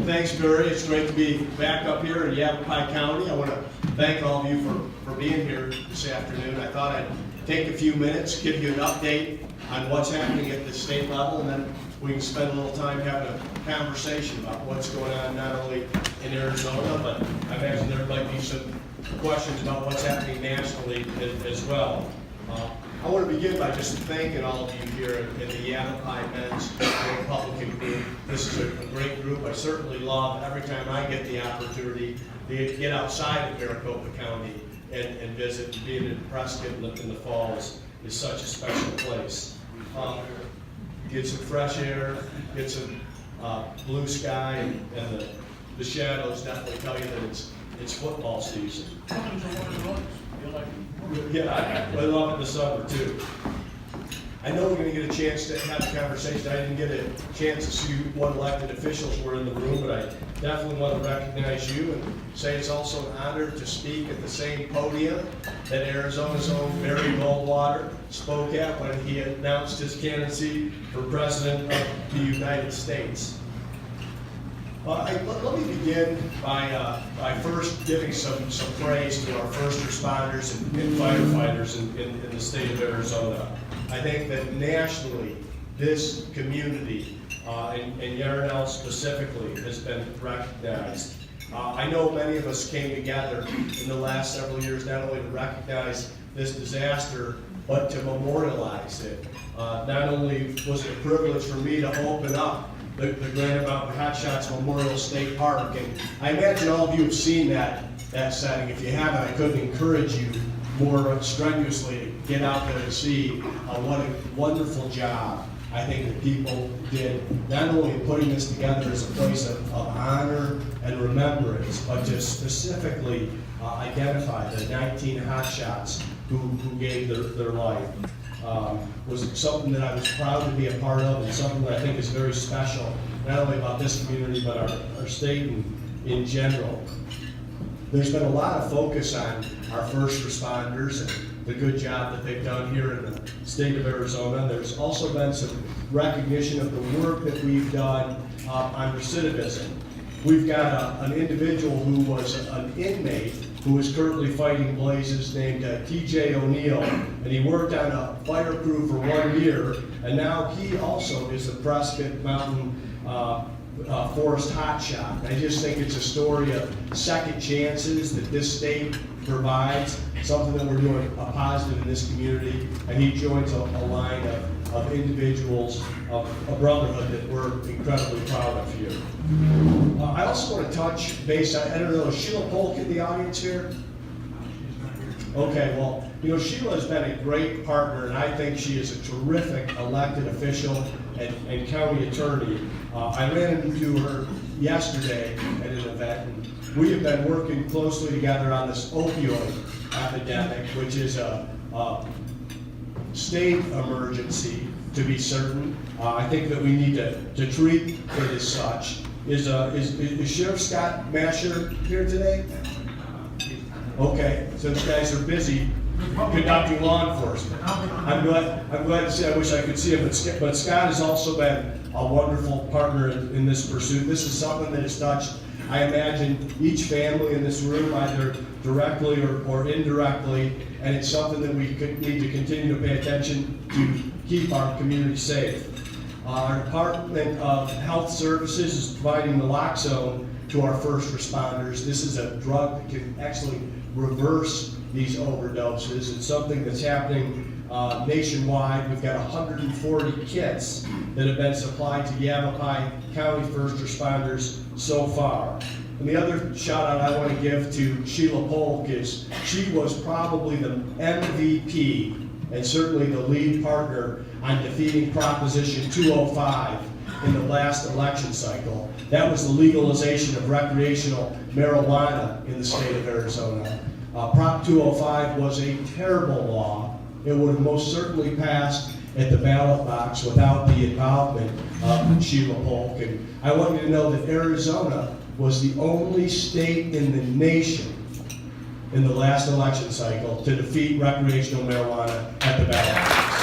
Thanks, Barry. It's great to be back up here in Yavapai County. I want to thank all of you for being here this afternoon. I thought I'd take a few minutes, give you an update on what's happening at the state level, and then we can spend a little time having a conversation about what's going on not only in Arizona, but I imagine there might be some questions about what's happening nationally as well. I want to begin by just thanking all of you here in the Yavapai Men's Republican Group. This is a great group. I certainly love every time I get the opportunity to get outside of Maricopa County and visit. Being in Prescott in the falls is such a special place. Get some fresh air, get some blue sky, and the shadows definitely tell you that it's football season. Yeah, I love it in the summer too. I know we're going to get a chance to have a conversation. I didn't get a chance to see what elected officials were in the room, but I definitely want to recognize you and say it's also an honor to speak at the same podium that Arizona's own Barry Goldwater spoke at when he announced his candidacy for President of the United States. Let me begin by first giving some praise to our first responders and firefighters in the state of Arizona. I think that nationally, this community, and Yarnell specifically, has been recognized. I know many of us came together in the last several years not only to recognize this disaster, but to memorialize it. Not only was it a privilege for me to open up the Grand Mountain Hot Shots Memorial State Park, and I imagine all of you have seen that setting. If you haven't, I couldn't encourage you more strenuously to get out there and see what a wonderful job I think the people did, not only in putting this together as a place of honor and remembrance, but to specifically identify the 19 hotshots who gave their life. Was something that I was proud to be a part of, and something that I think is very special, not only about this community, but our state in general. There's been a lot of focus on our first responders and the good job that they've done here in the state of Arizona. There's also been some recognition of the work that we've done on recidivism. We've got an individual who was an inmate who is currently fighting blazes named T.J. O'Neill, and he worked on a fire crew for 1 year, and now he also is a Prescott Mountain Forest hotshot. I just think it's a story of second chances that this state provides, something that we're doing a positive in this community, and he joins a line of individuals, of a brotherhood that we're incredibly proud of here. I also want to touch base, I don't know, is Sheila Polk in the audience here? Okay, well, Sheila has been a great partner, and I think she is a terrific elected official and county attorney. I ran into her yesterday at an event, and we have been working closely together on this opioid epidemic, which is a state emergency, to be certain. I think that we need to treat it as such. Is Sheriff Scott Masher here today? Okay, so these guys are busy conducting law enforcement. I'm glad to say, I wish I could see him, but Scott has also been a wonderful partner in this pursuit. This is something that has touched, I imagine, each family in this room, either directly or indirectly, and it's something that we need to continue to pay attention to keep our community safe. Our Department of Health Services is providing naloxone to our first responders. This is a drug that can actually reverse these overdoses. It's something that's happening nationwide. We've got 140 kits that have been supplied to Yavapai County first responders so far. And the other shout out I want to give to Sheila Polk is she was probably the MVP and certainly the lead partner on defeating Proposition 205 in the last election cycle. That was the legalization of recreational marijuana in the state of Arizona. Prop 205 was a terrible law. It would have most certainly passed at the ballot box without the involvement of Sheila Polk. And I want you to know that Arizona was the only state in the nation in the last election cycle to defeat recreational marijuana at the ballot box.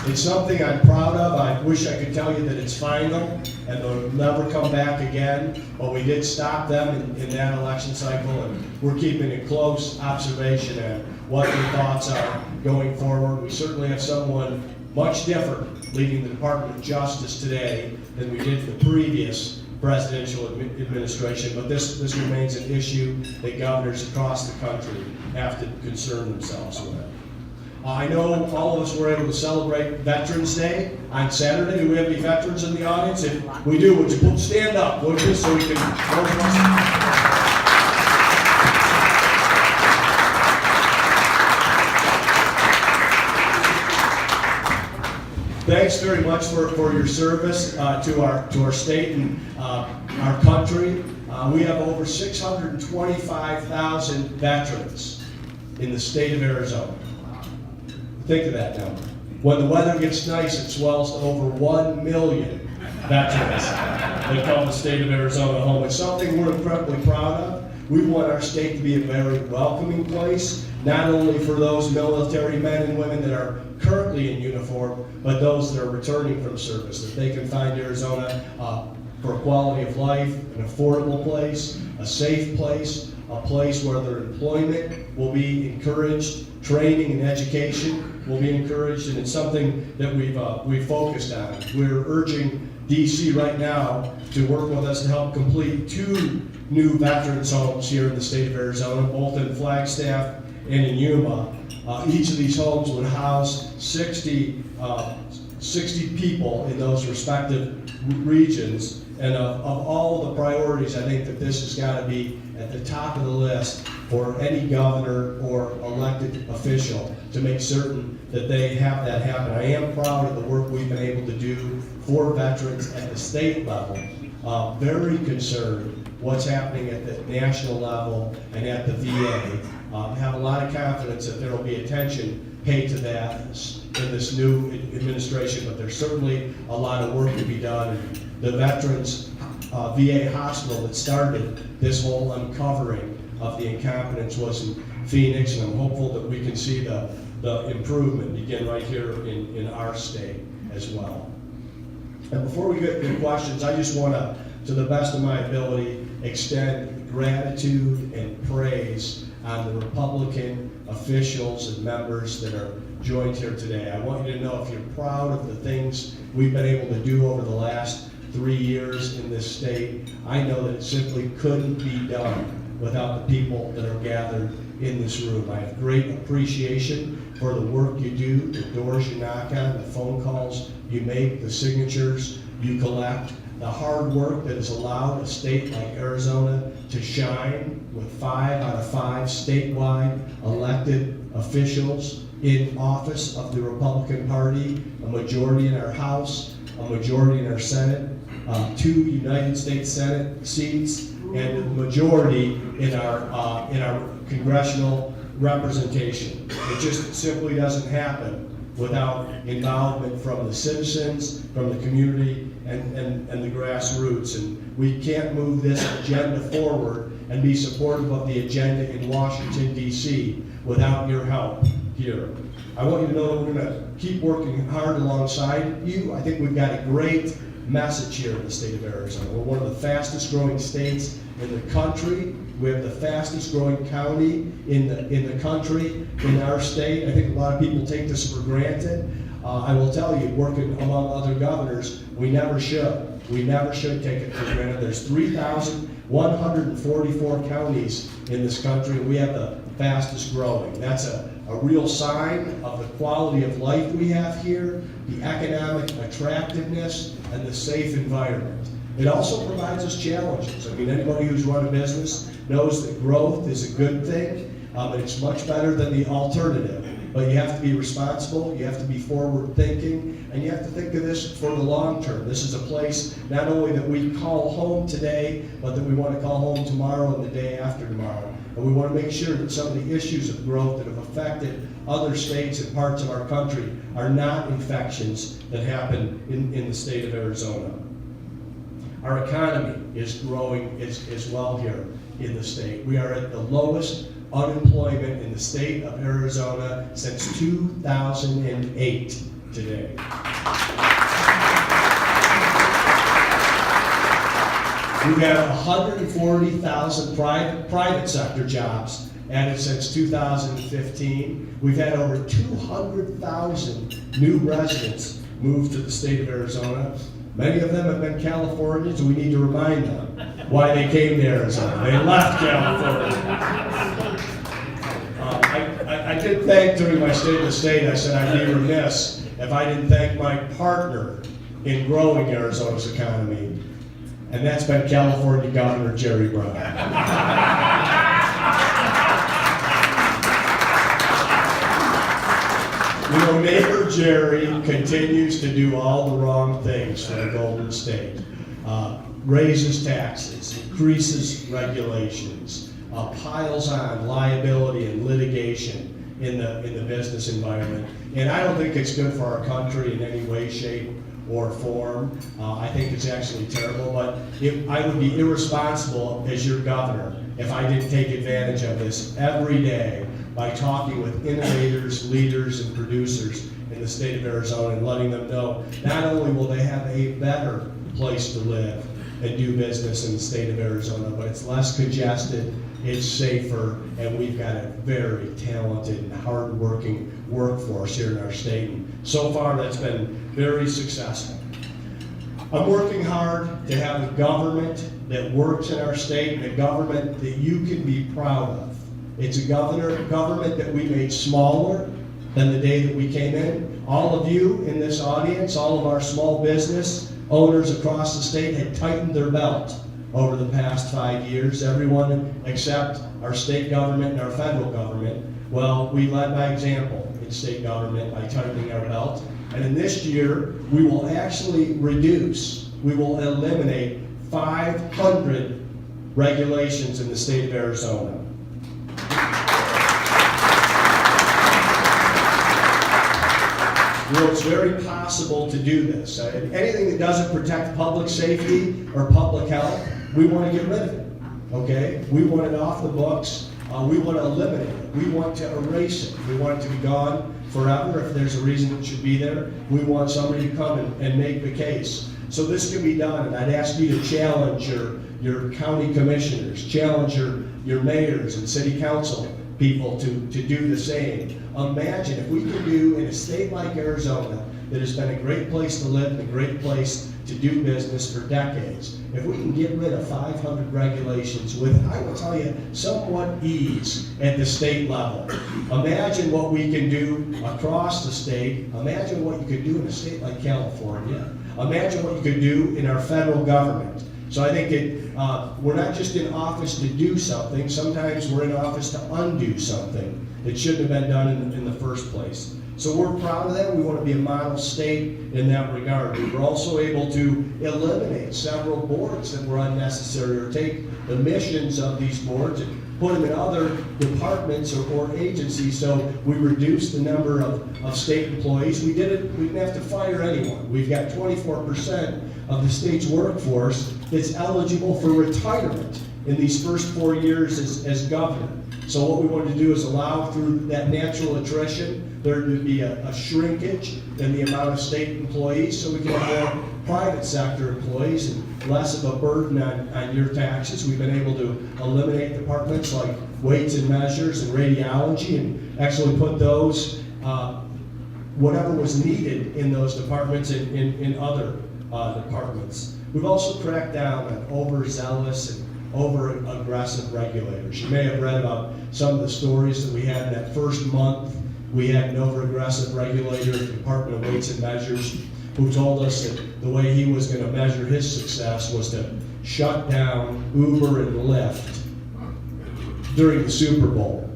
It's something I'm proud of. I wish I could tell you that it's final and they'll never come back again, but we did stop them in that election cycle, and we're keeping a close observation on what their thoughts are going forward. We certainly have someone much different leading the Department of Justice today than we did the previous presidential administration, but this remains an issue that governors across the country have to concern themselves with. I know all of us were able to celebrate Veterans Day on Saturday. Do we have any veterans in the audience? If we do, would you stand up, would you, so we can... Thanks very much for your service to our state and our country. We have over 625,000 veterans in the state of Arizona. Think of that number. When the weather gets nice, it swells to over 1 million veterans that call the state of Arizona home. It's something we're incredibly proud of. We want our state to be a very welcoming place, not only for those military men and women that are currently in uniform, but those that are returning from service, that they can find Arizona for a quality of life, an affordable place, a safe place, a place where their employment will be encouraged, training and education will be encouraged, and it's something that we've focused on. We're urging DC right now to work with us to help complete 2 new veterans homes here in the state of Arizona, both in Flagstaff and in Yuma. Each of these homes would house 60 people in those respective regions. And of all the priorities, I think that this has got to be at the top of the list for any governor or elected official to make certain that they have that happen. I am proud of the work we've been able to do for veterans at the state level. Very concerned what's happening at the national level and at the VA. Have a lot of confidence that there will be attention paid to that in this new administration, but there's certainly a lot of work to be done. The Veterans VA hospital that started this whole uncovering of the incompetence was in Phoenix, and I'm hopeful that we can see the improvement begin right here in our state as well. And before we get to questions, I just want to the best of my ability, extend gratitude and praise on the Republican officials and members that are joined here today. I want you to know if you're proud of the things we've been able to do over the last 3 years in this state, I know that it simply couldn't be done without the people that are gathered in this room. I have great appreciation for the work you do, the doors you knock on, the phone calls you make, the signatures you collect, the hard work that has allowed a state like Arizona to shine with 5 out of 5 statewide elected officials in office of the Republican Party, a majority in our House, a majority in our Senate, 2 United States Senate seats, and a majority in our congressional representation. It just simply doesn't happen without involvement from the citizens, from the community, and the grassroots. And we can't move this agenda forward and be supportive of the agenda in Washington, D.C. without your help here. I want you to know that we're going to keep working hard alongside you. I think we've got a great message here in the state of Arizona. We're one of the fastest growing states in the country. We have the fastest growing county in the country, in our state. I think a lot of people take this for granted. I will tell you, working among other governors, we never should. We never should take it for granted. There's 3,144 counties in this country, and we have the fastest growing. That's a real sign of the quality of life we have here, the economic attractiveness, and the safe environment. It also provides us challenges. I mean, anybody who's run a business knows that growth is a good thing, and it's much better than the alternative. But you have to be responsible, you have to be forward thinking, and you have to think of this for the long term. This is a place not only that we call home today, but that we want to call home tomorrow and the day after tomorrow. And we want to make sure that some of the issues of growth that have affected other states and parts of our country are not infections that happen in the state of Arizona. Our economy is growing as well here in the state. We are at the lowest unemployment in the state of Arizona since 2008. today. We've had 140,000 private sector jobs added since 2015. We've had over 200,000 new residents move to the state of Arizona. Many of them have been Californians. We need to remind them why they came to Arizona. They left California. I did thank, during my State of the State, I said I'd be remiss if I didn't thank my partner in growing Arizona's economy, and that's been California Governor Jerry Brown. You know, Mayor Jerry continues to do all the wrong things for the Golden State. Raises taxes, increases regulations, piles on liability and litigation in the business environment. And I don't think it's good for our country in any way, shape, or form. I think it's actually terrible, but I would be irresponsible as your governor if I didn't take advantage of this every day by talking with innovators, leaders, and producers in the state of Arizona and letting them know not only will they have a better place to live and do business in the state of Arizona, but it's less congested, it's safer, and we've got a very talented and hard-working workforce here in our state. And so far, that's been very successful. I'm working hard to have a government that works in our state, and a government that you can be proud of. It's a government that we made smaller than the day that we came in. All of you in this audience, all of our small business owners across the state had tightened their belt over the past 5 years. Everyone except our state government and our federal government. Well, we led by example in state government by tightening our belt. And in this year, we will actually we will eliminate 500 regulations in the state of Arizona. Well, it's very possible to do this. Anything that doesn't protect public safety or public health, we want to get rid of it, okay? We want it off the books. We want to eliminate it. We want to erase it. We want it to be gone forever. If there's a reason it should be there, we want somebody to come and make the case. So this can be done, and I'd ask you to challenge your county commissioners, challenge your mayors and city council people to do the same. Imagine if we can do in a state like Arizona that has been a great place to live and a great place to do business for decades, if we can get rid of 500 regulations with, I will tell you, somewhat ease at the state level. Imagine what we can do across the state. Imagine what you could do in a state like California. Imagine what you could do in our federal government. So I think we're not just in office to do something. Sometimes we're in office to undo something that shouldn't have been done in the first place. So we're proud of that. We want to be a model state in that regard. We were also able to eliminate several boards that were unnecessary, or take the missions of these boards and put them in other departments or agencies. So we reduced the number of state employees. We didn't have to fire anyone. We've got 24% of the state's workforce that's eligible for retirement in these first 4 years as governor. So what we wanted to do is allow, through that natural attrition, there to be a shrinkage in the amount of state employees, so we can have more private sector employees and less of a burden on your taxes. We've been able to eliminate departments like weights and measures and radiology, and actually put those, whatever was needed in those departments in other departments. We've also cracked down on overzealous and over-aggressive regulators. You may have read about some of the stories that we had in that first month. We had an over-aggressive regulator at the Department of Weights and Measures who told us that the way he was going to measure his success was to shut down Uber and Lyft during the Super Bowl.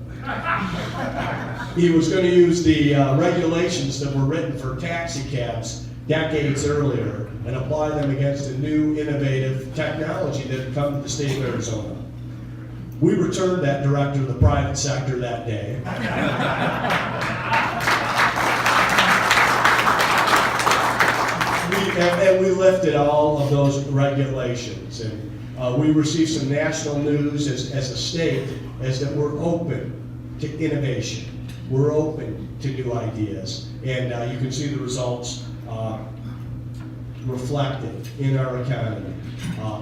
He was going to use the regulations that were written for taxi cabs decades earlier and apply them against a new innovative technology that had come to the state of Arizona. We returned that director to the private sector that day. And we lifted all of those regulations. And we received some national news as a state as that we're open to innovation. We're open to new ideas. And you can see the results reflected in our economy,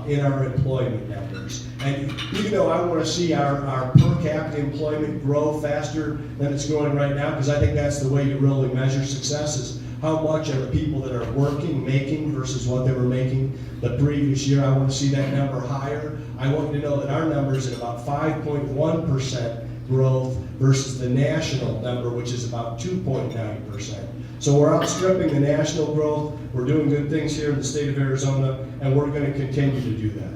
in our employment numbers. And even though I want to see our per capita employment grow faster than it's growing right now, because I think that's the way you really measure success, is how much are the people that are working making versus what they were making the previous year. I want to see that number higher. I want you to know that our number is at about 5.1% growth versus the national number, which is about 2.9%. So we're outstripping the national growth. We're doing good things here in the state of Arizona, and we're going to continue to do that.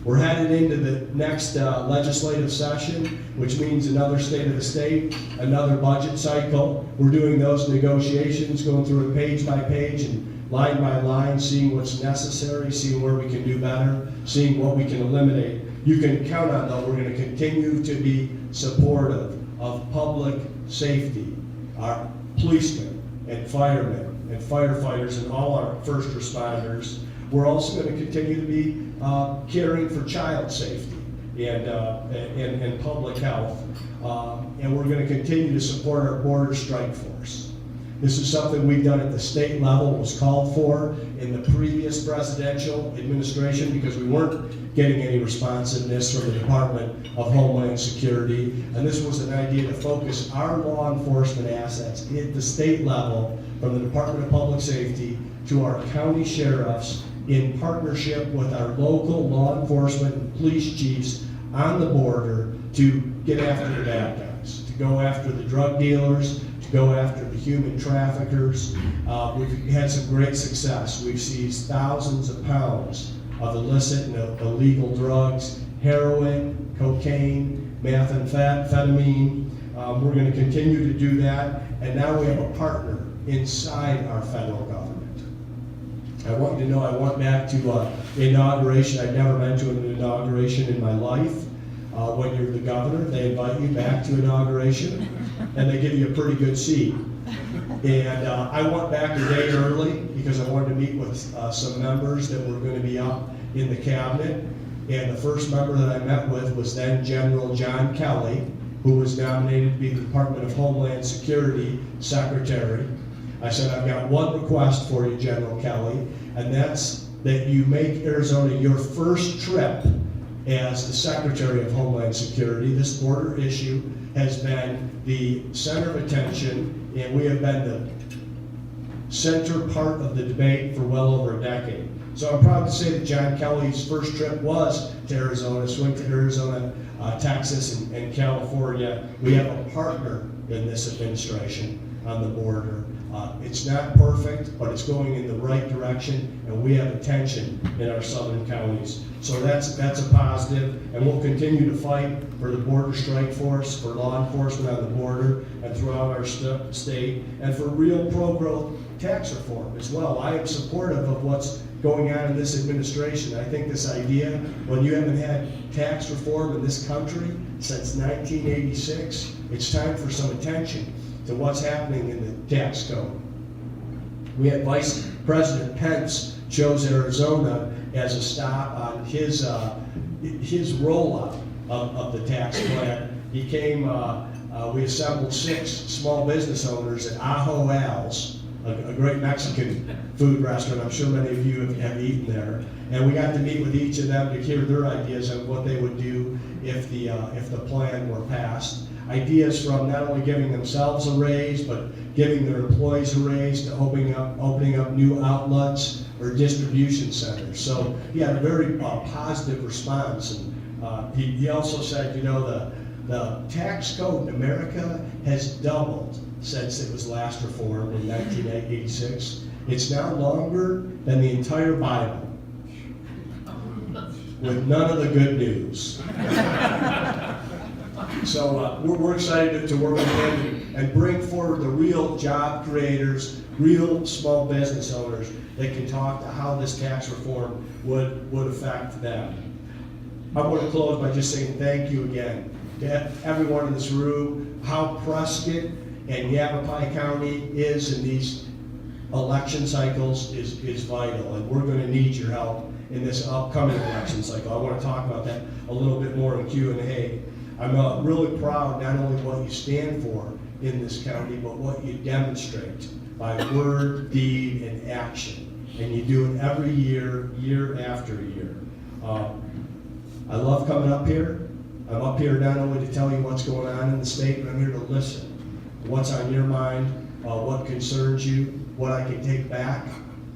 We're headed into the next legislative session, which means another state of the state, another budget cycle. We're doing those negotiations, going through it page by page and line by line, seeing what's necessary, seeing where we can do better, seeing what we can eliminate. You can count on, though, we're going to continue to be supportive of public safety, our policemen and firemen and firefighters and all our first responders. We're also going to continue to be caring for child safety and public health, and we're going to continue to support our border strike force. This is something we've done at the state level. It was called for in the previous presidential administration because we weren't getting any responsiveness from the Department of Homeland Security, and this was an idea to focus our law enforcement assets at the state level from the Department of Public Safety to our county sheriffs in partnership with our local law enforcement and police chiefs on the border to get after the bad guys, to go after the drug dealers, to go after the human traffickers. We've had some great success. We've seized thousands of pounds of illicit and illegal drugs, heroin, cocaine, methamphetamine. We're going to continue to do that, and now we have a partner inside our federal government. I want you to know I went back to inauguration. I've never been to an inauguration in my life. When you're the governor, they invite you back to inauguration, and they give you a pretty good seat. And I went back a day early because I wanted to meet with some members that were going to be up in the cabinet. And the first member that I met with was then General John Kelly, who was nominated to be the Department of Homeland Security Secretary. I said, I've got one request for you, General Kelly, and that's that you make Arizona your first trip as the Secretary of Homeland Security. This border issue has been the center of attention, and we have been the center part of the debate for well over a decade. So I'm proud to say that John Kelly's first trip was to Arizona, swing to Arizona, Texas, and California. We have a partner in this administration on the border. It's not perfect, but it's going in the right direction, and we have attention in our southern counties. So that's a positive, and we'll continue to fight for the border strike force, for law enforcement on the border and throughout our state, and for real pro-growth tax reform as well. I am supportive of what's going on in this administration. I think this idea, when you haven't had tax reform in this country since 1986, it's time for some attention to what's happening in the tax code. We had Vice President Pence chose Arizona as a stop on his rollout of the tax plan. He came, we assembled 6 small business owners at Ajo Al's, a great Mexican food restaurant. I'm sure many of you have eaten there. And we got to meet with each of them to hear their ideas of what they would do if the plan were passed. Ideas from not only giving themselves a raise, but giving their employees a raise, to opening up new outlets or distribution centers. So he had a very positive response. And he also said, you know, the tax code in America has doubled since it was last reformed in 1986. It's now longer than the entire Bible, with none of the good news. So we're excited to work with him and bring forward the real job creators, real small business owners that can talk to how this tax reform would affect them. I want to close by just saying thank you again to everyone in this room. How Prescott and Yavapai County is in these election cycles is vital, and we're going to need your help in this upcoming election cycle. I want to talk about that a little bit more in Q&A. I'm really proud not only what you stand for in this county, but what you demonstrate by word, deed, and action. And you do it every year, year after year. I love coming up here. I'm up here not only to tell you what's going on in the state, but I'm here to listen. What's on your mind, what concerns you, what I can take back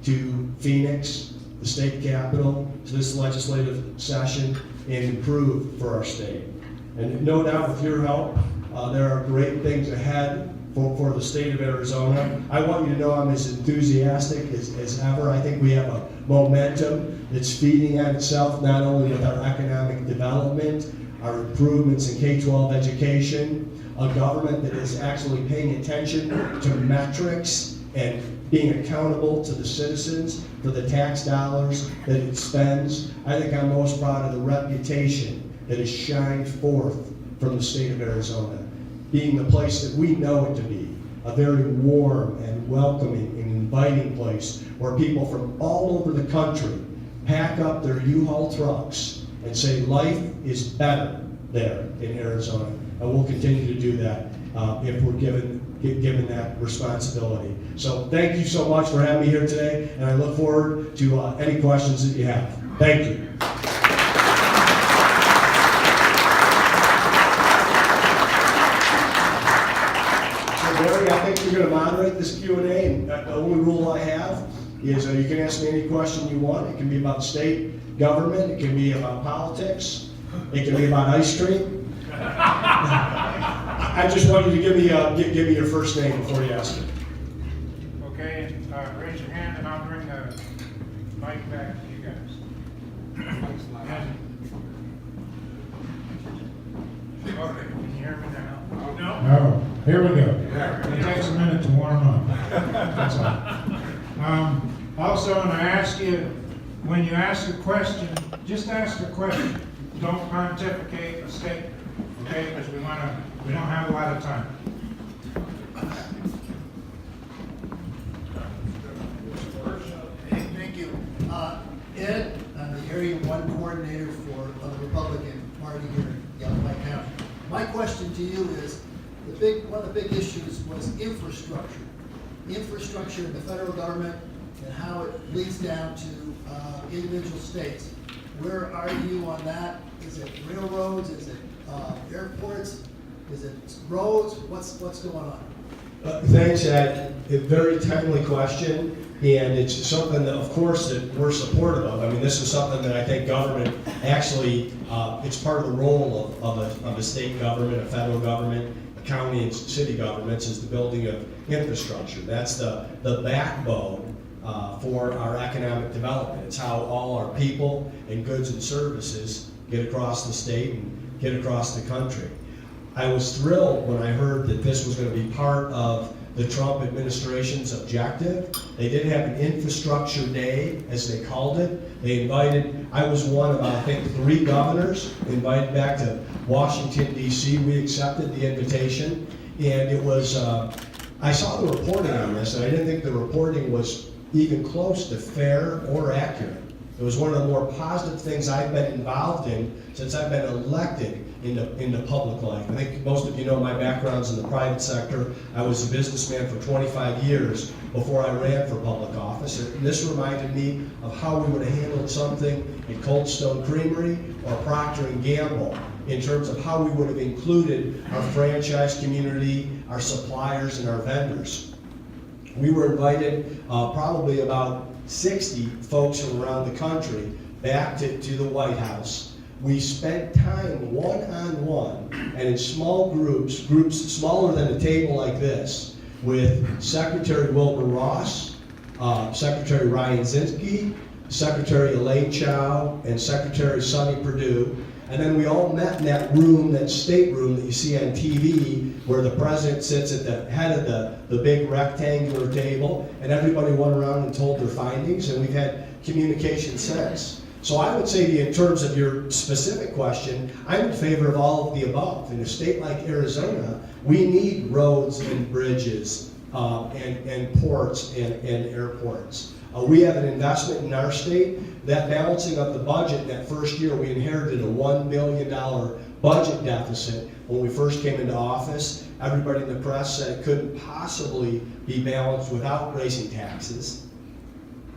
to Phoenix, the state capitol, to this legislative session, and improve for our state. And no doubt with your help, there are great things ahead for the state of Arizona. I want you to know I'm as enthusiastic as ever. I think we have a momentum that's feeding on itself, not only with our economic development, our improvements in K-12 education, a government that is actually paying attention to metrics and being accountable to the citizens for the tax dollars that it spends. I think I'm most proud of the reputation that has shined forth from the state of Arizona, being the place that we know it to be, a very warm and welcoming and inviting place where people from all over the country pack up their U-Haul trucks and say life is better there in Arizona. And we'll continue to do that if we're given that responsibility. So thank you so much for having me here today, and I look forward to any questions that you have. Thank you. So Barry, I think you're going to moderate this Q&A, and the only rule I have is you can ask me any question you want. It can be about state government, it can be about politics, it can be about ice cream. I just want you to give me your first name before you ask it. Okay, raise your hand and I'll bring the mic back to you guys. Okay, can you hear me now? No? No, here we go. It takes a minute to warm up. That's all. Also, when I ask you, when you ask a question, just ask a question. Don't pontificate a statement, okay? Because we don't have a lot of time. Thank you. Ed, I'm the Area 1 coordinator for the Republican Party here in Yavapai County. My question to you is, one of the big issues was infrastructure. Infrastructure in the federal government and how it leads down to individual states. Where are you on that? Is it railroads? Is it airports? Is it roads? What's going on? Thanks, Ed. A very timely question, and it's something that, of course, that we're supportive of. I mean, this is something that I think government actually, it's part of the role of a state government, a federal government, a county and city governments, is the building of infrastructure. That's the backbone for our economic development. It's how all our people and goods and services get across the state and get across the country. I was thrilled when I heard that this was going to be part of the Trump administration's objective. They did have an infrastructure day, as they called it. They invited, I was one of, I think, 3 governors invited back to Washington, D.C. We accepted the invitation, and it was, I saw the reporting on this, and I didn't think the reporting was even close to fair or accurate. It was one of the more positive things I've been involved in since I've been elected into public life. I think most of you know my background's in the private sector. I was a businessman for 25 years before I ran for public office. And this reminded me of how we would have handled something in Cold Stone Creamery or Procter & Gamble in terms of how we would have included our franchise community, our suppliers, and our vendors. We were invited, probably about 60 folks from around the country, back to the White House. We spent time one-on-one and in small groups smaller than a table like this, with Secretary Wilbur Ross, Secretary Ryan Zinke, Secretary Elaine Chao, and Secretary Sonny Perdue. And then we all met in that room, that stateroom that you see on TV, where the president sits at the head of the big rectangular table, and everybody went around and told their findings, and we've had communication since. So I would say to you, in terms of your specific question, I'm in favor of all of the above. In a state like Arizona, we need roads and bridges and ports and airports. We have an investment in our state. That balancing of the budget, that first year we inherited a $1 billion budget deficit when we first came into office, everybody in the press said it couldn't possibly be balanced without raising taxes.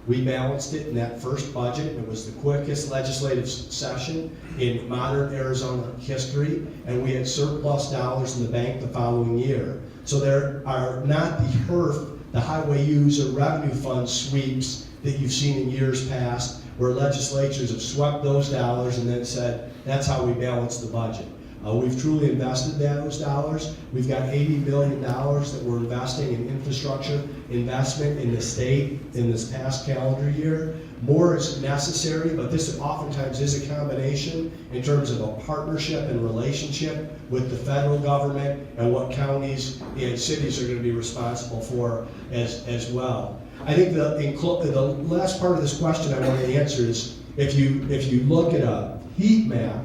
We balanced it in that first budget. It was the quickest legislative session in modern Arizona history, and we had surplus dollars in the bank the following year. So there are not the HERF, the highway user revenue fund sweeps that you've seen in years past, where legislatures have swept those dollars and then said, that's how we balance the budget. We've truly invested those dollars. We've got $80 billion that we're investing in infrastructure investment in the state in this past calendar year. More is necessary, but this oftentimes is a combination in terms of a partnership and relationship with the federal government and what counties and cities are going to be responsible for as well. I think the last part of this question I want to answer is, if you look at a heat map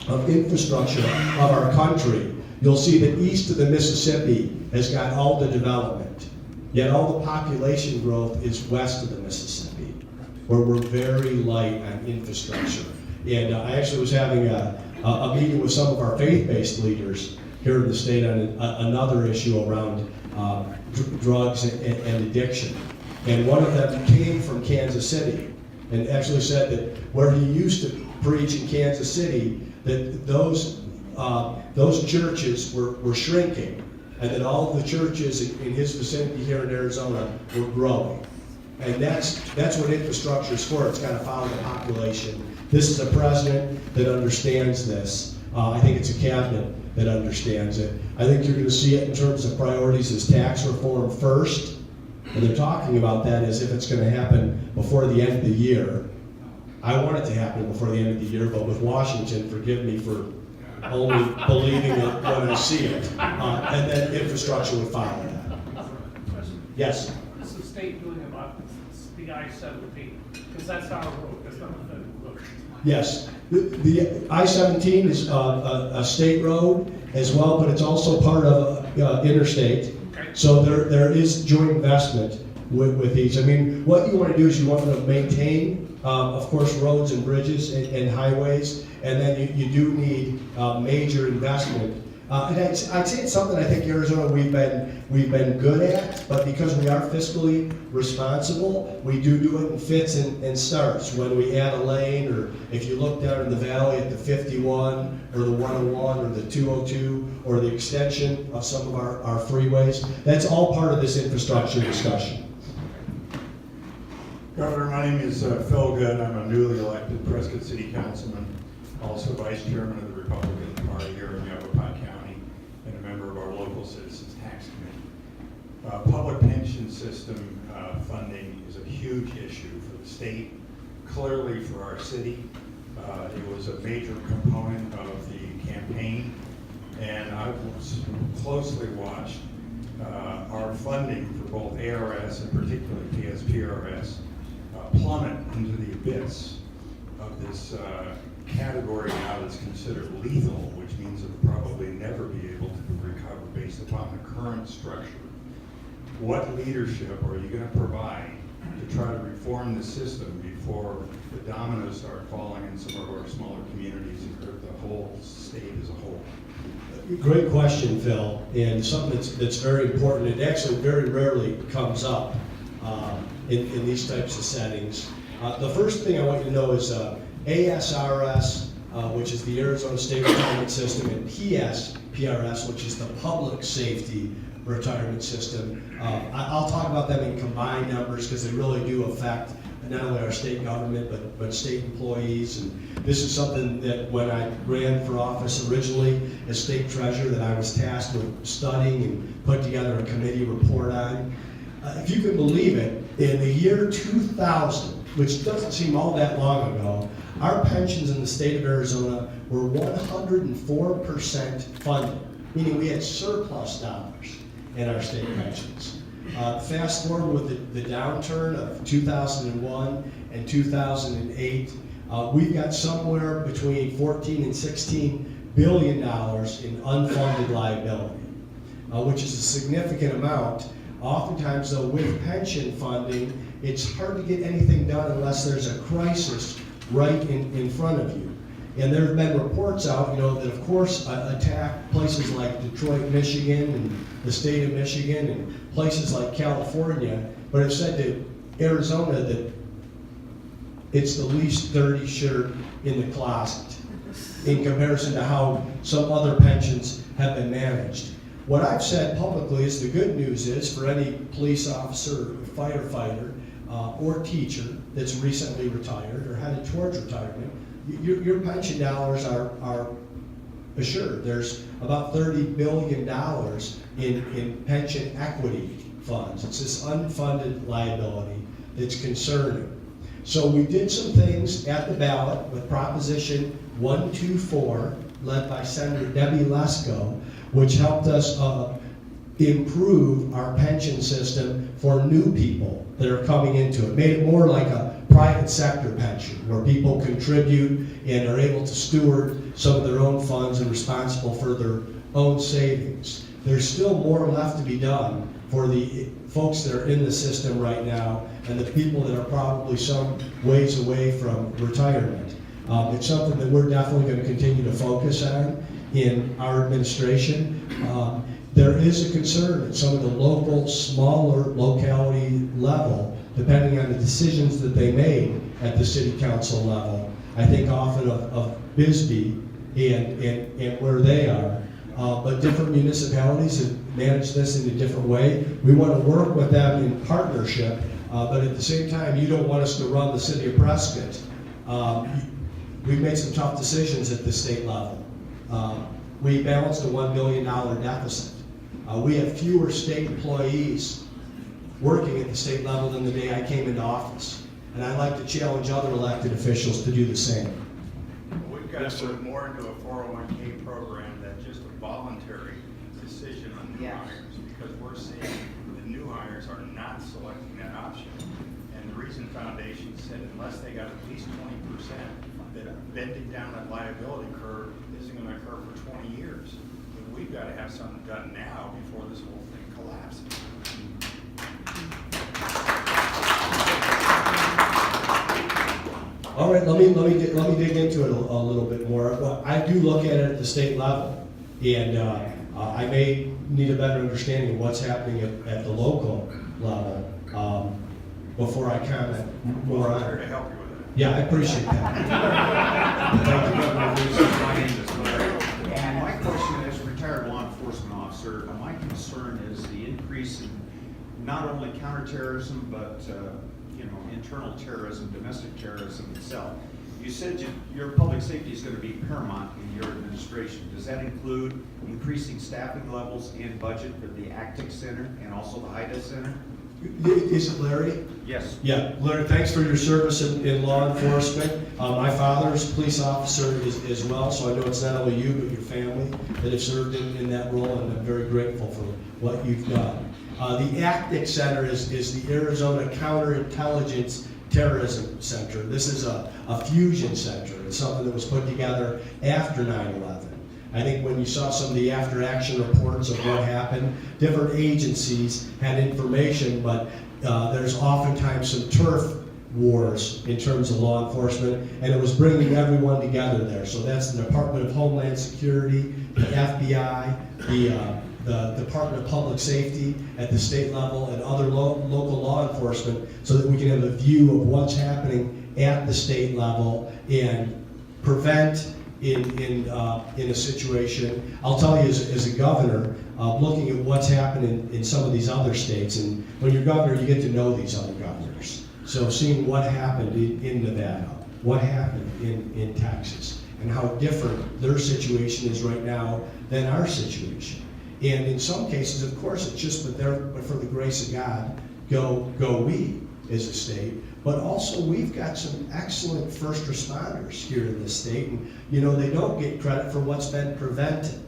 of infrastructure of our country, you'll see that east of the Mississippi has got all the development, yet all the population growth is west of the Mississippi, where we're very light on infrastructure. And I actually was having a meeting with some of our faith-based leaders here in the state on another issue around drugs and addiction. And one of them came from Kansas City and actually said that where he used to preach in Kansas City, that those churches were shrinking, and that all of the churches in his vicinity here in Arizona were growing. And that's what infrastructure is for. It's got to follow the population. This is a president that understands this. I think it's a cabinet that understands it. I think you're going to see it in terms of priorities as tax reform first, and they're talking about that as if it's going to happen before the end of the year. I want it to happen before the end of the year, but with Washington, forgive me for only believing it when I see it. And then infrastructure would follow that. Yes? What is the state doing about the I-17? Because that's our road, that's not the federal road. Yes. The I-17 is a state road as well, but it's also part of interstate. Okay. So there is joint investment with these. I mean, what you want to do is you want to maintain, of course, roads and bridges and highways, and then you do need major investment. And I'd say it's something I think Arizona we've been good at, but because we are fiscally responsible, we do it in fits and starts. When we add a lane, or if you look down in the valley at the 51 or the 101 or the 202 or the extension of some of our freeways, that's all part of this infrastructure discussion. Governor, my name is Phil Good. I'm a newly elected Prescott City Councilman, also Vice Chairman of the Republican Party here in Yavapai County, and a member of our local Citizens Tax Committee. Public pension system funding is a huge issue for the state, clearly for our city. It was a major component of the campaign, and I was closely watched our funding for both ARS and particularly PSPRS plummet into the abyss of this category now that's considered lethal, which means it'll probably never be able to recover based upon the current structure. What leadership are you going to provide to try to reform the system before the dominoes start falling in some of our smaller communities and hurt the whole state as a whole? Great question, Phil, and something that's very important. It actually very rarely comes up in these types of settings. The first thing I want you to know is ASRS, which is the Arizona State Retirement System, and PSPRS, which is the Public Safety Retirement System. I'll talk about them in combined numbers because they really do affect not only our state government, but state employees. And this is something that when I ran for office originally as state treasurer that I was tasked with studying and put together a committee report on. If you can believe it, in the year 2000, which doesn't seem all that long ago, our pensions in the state of Arizona were 104% funded, meaning we had surplus dollars in our state pensions. Fast forward with the downturn of 2001 and 2008, we've got somewhere between 14 and 16 billion dollars in unfunded liability, which is a significant amount. Oftentimes, though, with pension funding, it's hard to get anything done unless there's a crisis right in front of you. And there have been reports out, that of course attack places like Detroit, Michigan, and the state of Michigan, and places like California, but have said to Arizona that it's the least dirty shirt in the closet in comparison to how some other pensions have been managed. What I've said publicly is the good news is for any police officer, firefighter, or teacher that's recently retired or headed towards retirement, your pension dollars are assured. There's about $30 billion in pension equity funds. It's this unfunded liability that's concerning. So we did some things at the ballot with Proposition 124, led by Senator Debbie Lesko, which helped us improve our pension system for new people that are coming into it. Made it more like a private sector pension, where people contribute and are able to steward some of their own funds and responsible for their own savings. There's still more left to be done for the folks that are in the system right now and the people that are probably some ways away from retirement. It's something that we're definitely going to continue to focus on in our administration. There is a concern at some of the local, smaller locality level, depending on the decisions that they made at the city council level. I think often of Bisbee and where they are. But different municipalities have managed this in a different way. We want to work with them in partnership, but at the same time, you don't want us to run the city of Prescott. We've made some tough decisions at the state level. We balanced a $1 billion deficit. We have fewer state employees working at the state level than the day I came into office. And I'd like to challenge other elected officials to do the same. We've got to put more into a 401k program than just a voluntary decision on new hires, because we're seeing the new hires are not selecting that option. And the Reason Foundation said unless they got at least 20%, that bending down that liability curve isn't going to occur for 20 years. And we've got to have something done now before this whole thing collapses. All right, let me dig into it a little bit more. Well, I do look at it at the state level, and I may need a better understanding of what's happening at the local level before I comment more on I'm here to it. help you with it. Yeah, I appreciate that. Thank you. My name is Larry, and my question as a retired law enforcement officer, my concern is the increase in not only counterterrorism, but internal terrorism, domestic terrorism itself. You said your public safety is going to be paramount in your administration. Does that include increasing staffing levels and budget for the ACTIC Center and also the HIDA Center? Is it Larry? Yes. Yeah, Larry, thanks for your service in law enforcement. My father's a police officer as well, so I know it's not only you but your family that have served in that role, and I'm very grateful for what you've done. The ACTIC Center is the Arizona Counterintelligence Terrorism Center. This is a fusion center. It's something that was put together after 9/11. I think when you saw some of the after-action reports of what happened, different agencies had information, but there's oftentimes some turf wars in terms of law enforcement, and it was bringing everyone together there. So that's the Department of Homeland Security, the FBI, the Department of Public Safety at the state level, and other local law enforcement, so that we can have a view of what's happening at the state level and prevent in a situation. I'll tell you as a governor, looking at what's happening in some of these other states, and when you're governor, you get to know these other governors. So seeing what happened in Nevada, what happened in Texas, and how different their situation is right now than our situation. And in some cases, of course, it's just but for the grace of God, go we as a state. But also, we've got some excellent first responders here in this state, and they don't get credit for what's been prevented.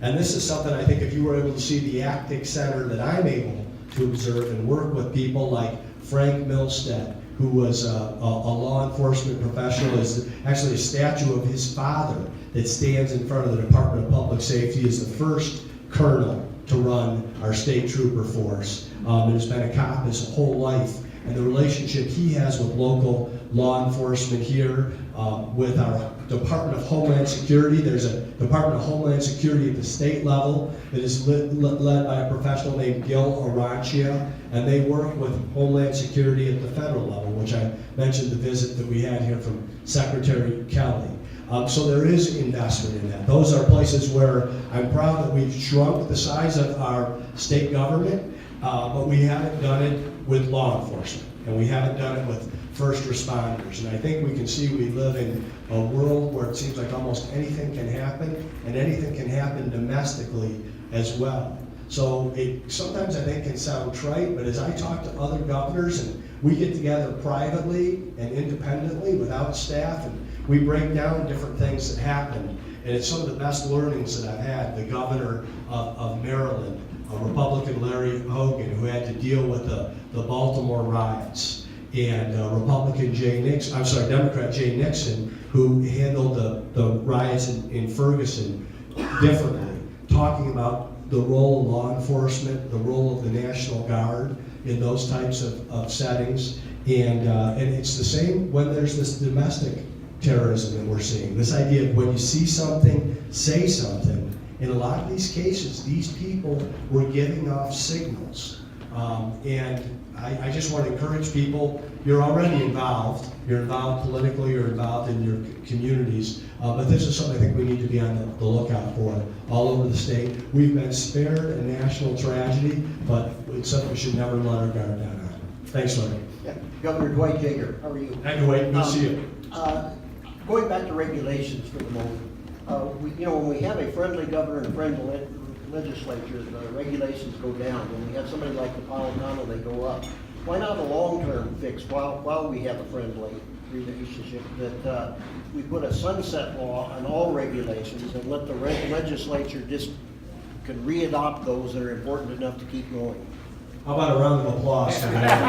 And this is something I think if you were able to see the ACTIC Center that I'm able to observe and work with people like Frank Milstead, who was a law enforcement professional. Is actually a statue of his father that stands in front of the Department of Public Safety as the first colonel to run our state trooper force. And has been a cop his whole life and the relationship he has with local law enforcement here, with our Department of Homeland Security. There's a Department of Homeland Security at the state level that is led by a professional named Gil Arancia, and they work with Homeland Security at the federal level, which I mentioned the visit that we had here from Secretary Kelly. So there is investment in that. Those are places where I'm proud that we've shrunk the size of our state government, but we haven't done it with law enforcement, and we haven't done it with first responders. And I think we can see we live in a world where it seems like almost anything can happen, and anything can happen domestically as well. So it sometimes I think can sound trite, but as I talk to other governors and we get together privately and independently without staff, and we break down different things that happen, and it's some of the best learnings that I've had. The governor of Maryland, a Republican, Larry Hogan, who had to deal with the Baltimore riots, and Democrat Jay Nixon, who handled the riots in Ferguson differently, talking about the role of law enforcement, the role of the National Guard in those types of settings, and it's the same when there's this domestic terrorism that we're seeing. This idea of when you see something, say something. In a lot of these cases, these people were giving off signals, and I just want to encourage people, you're already involved. You're involved politically, you're involved in your communities, but this is something I think we need to be on the lookout for all over the state. We've been spared a national tragedy, but it's something we should never let our guard down on. Thanks, Larry. Yeah. Governor Dwight Yeager, how are you? Hi, Dwight, good to see you. Going back to regulations for the moment, when we have a friendly governor and a friendly legislature, the regulations go down. When we have somebody like Napolitano, they go up. Why not a long-term fix while we have a friendly relationship that we put a sunset law on all regulations and let the legislature just can readopt those that are important enough to keep going? How about a round of applause for that?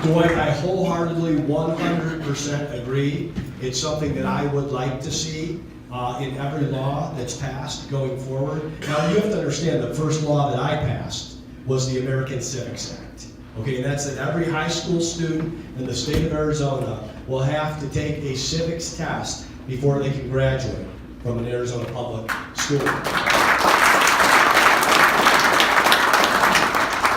Dwight, I wholeheartedly 100% agree. It's something that I would like to see in every law that's passed going forward. Now, you have to understand the first law that I passed was the American Civics Act. Okay, and that's that every high school student in the state of Arizona will have to take a civics test before they can graduate from an Arizona public school.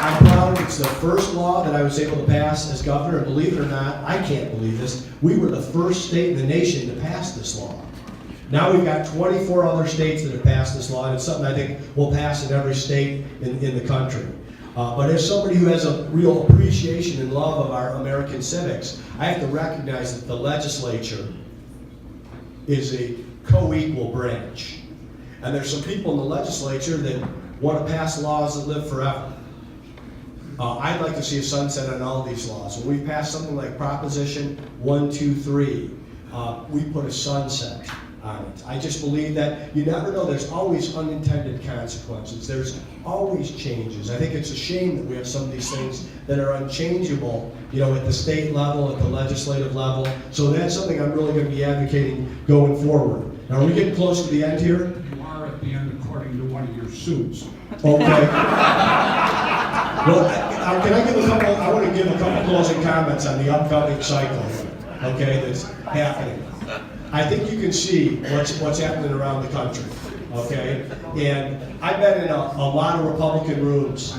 I'm proud it's the first law that I was able to pass as governor, and believe it or not, I can't believe this, we were the first state in the nation to pass this law. Now we've got 24 other states that have passed this law, and it's something I think will pass in every state in the country. But as somebody who has a real appreciation and love of our American civics, I have to recognize that the legislature is a co-equal branch. And there's some people in the legislature that want to pass laws that live forever. I'd like to see a sunset on all these laws. When we pass something like Proposition 123, we put a sunset on it. I just believe that you never know. There's always unintended consequences. There's always changes. I think it's a shame that we have some of these things that are unchangeable, at the state level, at the legislative level. So that's something I'm really going to be advocating going forward. Now, are we getting close to the end here? You are at the end, according to one of your suits. Okay. Well, can I give a couple? I want to give a couple closing comments on the upcoming cycle, okay, that's happening. I think you can see what's happening around the country, okay? And I've been in a lot of Republican rooms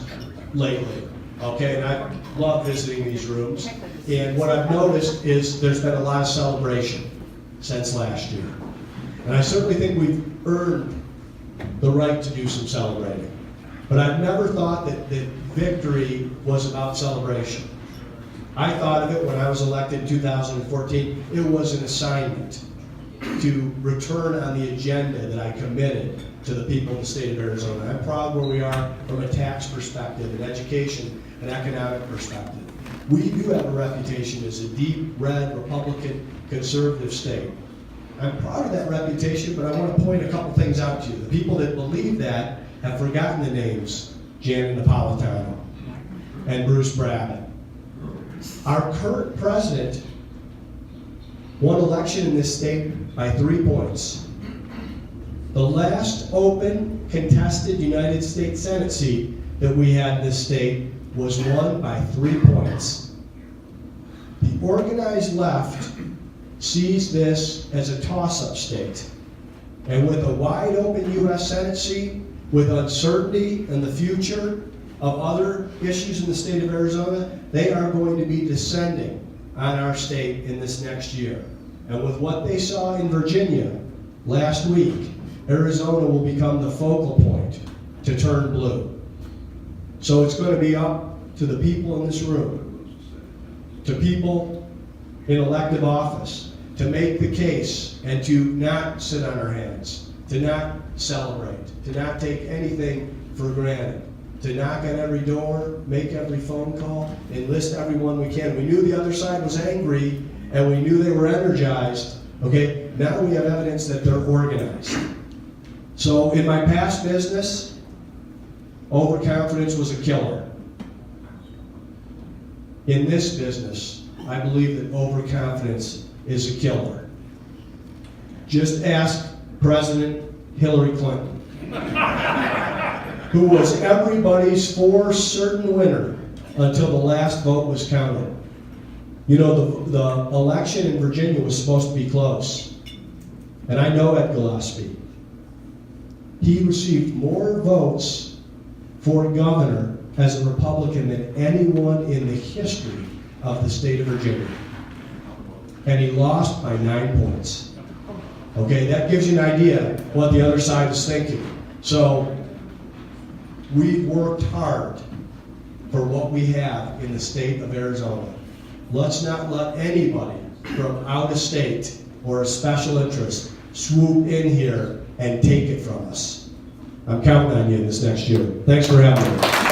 lately, okay? And I love visiting these rooms. And what I've noticed is there's been a lot of celebration since last year. And I certainly think we've earned the right to do some celebrating. But I've never thought that victory was about celebration. I thought of it when I was elected in 2014, it was an assignment to return on the agenda that I committed to the people of the state of Arizona. I'm proud where we are from a tax perspective, an education, an economic perspective. We do have a reputation as a deep red Republican conservative state. I'm proud of that reputation, but I want to point a couple things out to you. The people that believe that have forgotten the names Janet Napolitano and Bruce Brabbit. Our current president won election in this state by 3 points. The last open, contested United States Senate seat that we had in this state was won by 3 points. The organized left sees this as a toss-up state. And with a wide open U.S. Senate seat, with uncertainty in the future of other issues in the state of Arizona, they are going to be descending on our state in this next year. And with what they saw in Virginia last week, Arizona will become the focal point to turn blue. So it's going to be up to the people in this room, to people in elective office, to make the case and to not sit on our hands, to not celebrate, to not take anything for granted, to knock on every door, make every phone call, enlist everyone we can. We knew the other side was angry and we knew they were energized. Okay, now we have evidence that they're organized. So in my past business, overconfidence was a killer. In this business, I believe that overconfidence is a killer. Just ask President Hillary Clinton, who was everybody's for certain winner until the last vote was counted. You know, the election in Virginia was supposed to be close. And I know Ed Gillespie. He received more votes for governor as a Republican than anyone in the history of the state of Virginia. And he lost by 9 points. Okay, that gives you an idea what the other side is thinking. So, we've worked hard for what we have in the state of Arizona. Let's not let anybody from out of state or a special interest swoop in here and take it from us. I'm counting on you this next year. Thanks for having me.